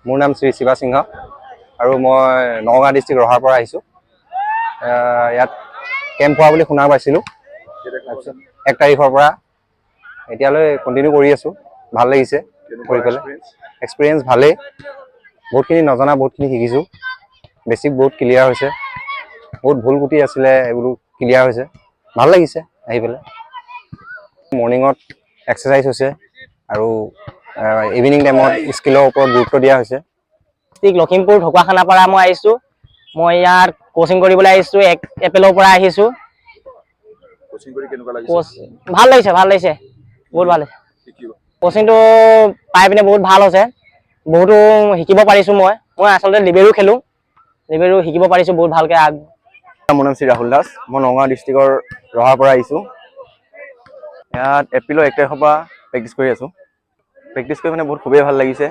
মোৰ নাম শ্ৰী শিৱা সিংহ আৰু মই নগাঁও ডিষ্ট্ৰিক্ট ৰহাৰ পৰা আহিছোঁ। ইয়াত কেম্প হোৱা বুলি শুনা পাইছিলোঁ। 1 তাৰিখৰ পৰা এতিয়ালৈ কণ্টিনিউ কৰি আছোঁ। ভাল লাগিছে কৰি পেলাই। এক্সপিৰিয়েঞ্চ ভালেই, বহুতখিনি নজনা বহুতখিনি শিকিছোঁ। বেছিক বহুত ক্লিয়াৰ হৈছে, বহুত ভুল কুটি আছিলে এইবোৰ ক্লিয়াৰ হৈছে। ভাল লাগিছে আহি পেলাই। মৰ্ণিঙত এক্সাৰচাইজ হৈছে আৰু ইভিনিং টাইমত স্কিলৰ ওপৰত গুৰুত্ব দিয়া হৈছে। লখিমপুৰ ঢকুৱাখানাৰ পৰা মই আহিছোঁ। মই ইয়াত কোচিং কৰিবলৈ আহিছোঁ। 1 এপ্ৰিলৰ পৰা আহিছোঁ। ভাল লাগিছে বহুত ভাল লাগিছে। কোচিংটো পাই পিনে বহুত ভাল হৈছে। বহুতো শিকিব পাৰিছোঁ। মই আচলতে লিবেৰো খেলোঁ। লিবেৰো শিকিব পাৰিছোঁ বহুত ভালকৈ। মোৰ নাম শ্ৰী ৰাহুল দাস। মই নগাঁও ডিষ্ট্ৰিক্টৰ ৰহাৰ পৰা আহিছোঁ। ইয়াত এপ্ৰিলৰ 1 তাৰিখৰ পৰা প্ৰেক্টিছ কৰি আছোঁ। প্ৰেক্টিছ কৰি মানে বহুত খুবেই ভাল লাগিছে।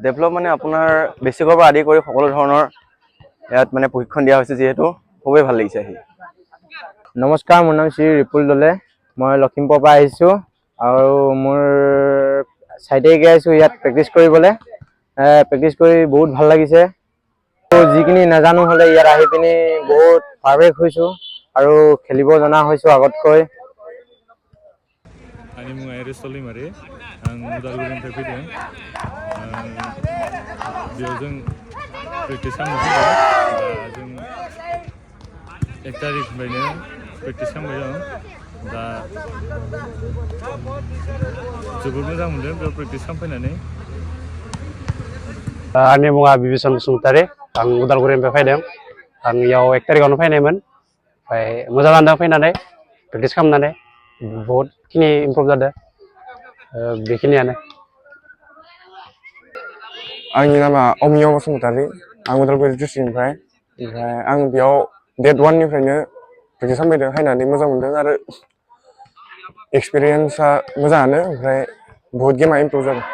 ডেভেলপ মানে আপোনাৰ বেছিকৰ পৰা আদি কৰি সকলো ধৰণৰ ইয়াত মানে প্ৰশিক্ষণ দিয়া হৈছে, যিহেতু খুবেই ভাল লাগিছে আহি। নমস্কাৰ, মোৰ নাম শ্ৰী ৰিপুল দলে। মই লখিমপুৰৰ পৰা আহিছোঁ আৰু মোৰ 4 তাৰিখে আহিছোঁ ইয়াত প্ৰেক্টিছ কৰিবলৈ। প্ৰেক্টিছ কৰি বহুত ভাল লাগিছে। যিখিনি নাজানো হ'লে ইয়াত আহি পিনি বহুত পাৰফেক্ট হৈছোঁ আৰু খেলিব জনা হৈছোঁ আগতকৈ। आंनि मुङा एरिस सलिमारि। आं उदालगुरिनिफ्राय फैदों। बेयाव जों प्रेक्टिस खालामनो फैदों। दा जों 1 तारिखनिफ्रायनो प्रेक्टिस खालामबाय दं। दा जोबोद मोजां मोनदों बेयाव प्रेक्टिस खालामफैनानै। आंनि मुङा बिबिसन बसुमतारि। आं उदालगुरिनिफ्राय फैदों। आं इयाव 1 तारिखआवनो फैनायमोन। ओमफ्राय मोजां जादों फैनानै प्रेक्टिस खालामनानै। बहुतखिनि इमप्रुभ जादों। बेखिनियानो। आंनि नामा अमिय बसुमतारि। आं उदालगुरि डिस्ट्रिक्टनिफ्राय। ओमफ्राय आं बेयाव डेट 1 निफ्रायनो प्रेक्टिस खालामफैदों। फैनानै मोजां मोनदों आरो एक्सपिरियेन्सआ मोजाङानो। ओमफ्राय बहुत गेमा इमप्रुभ जादों।